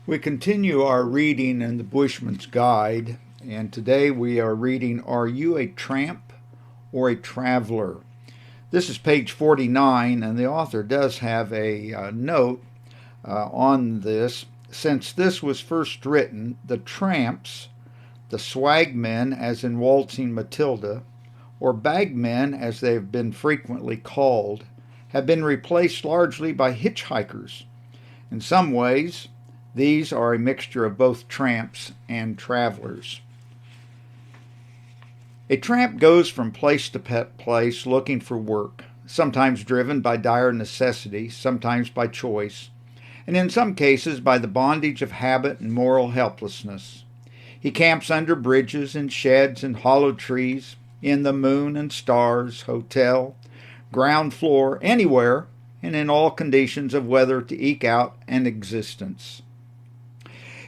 We continue our reading in the Bushman's Guide, and today we are reading Are You a Tramp or a Traveler? This is page 49, and the author does have a note on this. Since this was first written, the tramps, the swagmen as in Waltzing Matilda, or bagmen as they have been frequently called, have been replaced largely by hitchhikers. In some ways, these are a mixture of both tramps and travelers. A tramp goes from place to place looking for work, sometimes driven by dire necessity, sometimes by choice, and in some cases by the bondage of habit and moral helplessness. He camps under bridges and sheds and hollow trees, in the moon and stars, hotel, ground floor, anywhere, and in all conditions of weather to eke out an existence.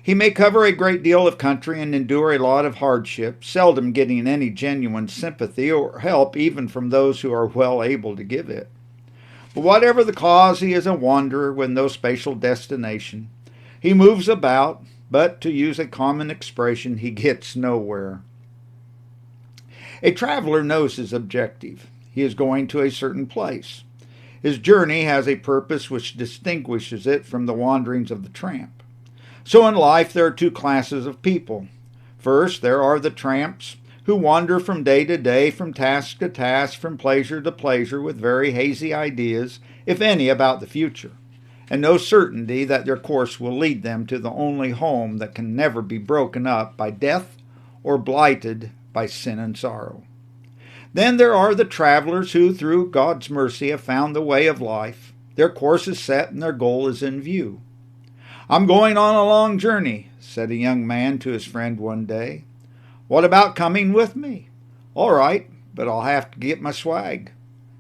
He may cover a great deal of country and endure a lot of hardship, seldom getting any genuine sympathy or help even from those who are well able to give it. But whatever the cause, he is a wanderer with no spatial destination. He moves about, but to use a common expression, he gets nowhere. A traveler knows his objective. He is going to a certain place. His journey has a purpose which distinguishes it from the wanderings of the tramp. So in life there are two classes of people. First, there are the tramps who wander from day to day, from task to task, from pleasure to pleasure, with very hazy ideas, if any, about the future, and no certainty that their course will lead them to the only home that can never be broken up by death or blighted by sin and sorrow. Then there are the travelers who, through God's mercy, have found the way of life. Their course is set and their goal is in view. "I'm going on a long journey," said a young man to his friend one day. "What about coming with me?" "All right, but I'll have to get my swag."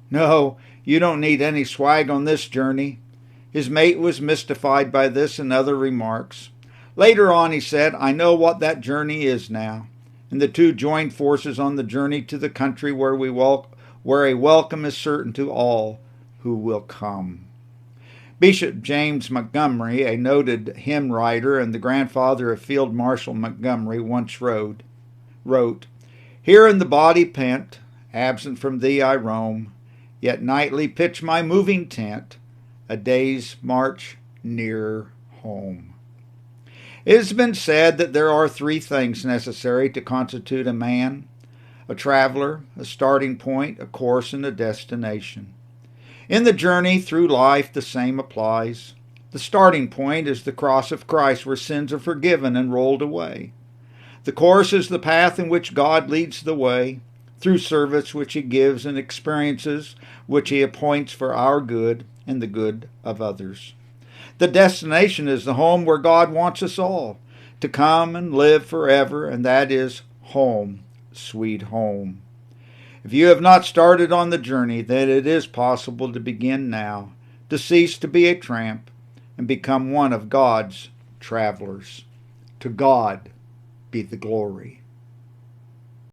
"No, you don't need any swag on this journey." His mate was mystified by this and other remarks. Later on he said, "I know what that journey is now." And the two joined forces on the journey to the country where a welcome is certain to all who will come. Bishop James Montgomery, a noted hymn writer and the grandfather of Field Marshal Montgomery, once wrote, "Here in the body pent, absent from thee I roam, yet nightly pitch my moving tent, a day's march nearer home." It has been said that there are three things necessary to constitute a man: a traveler, a starting point, a course, and a destination. In the journey through life, the same applies. The starting point is the cross of Christ, where sins are forgiven and rolled away. The course is the path in which God leads the way, through service which He gives and experiences which He appoints for our good and the good of others. The destination is the home where God wants us all to come and live forever, and that is home, sweet home. If you have not started on the journey, then it is possible to begin now, to cease to be a tramp and become one of God's travelers. To God be the glory.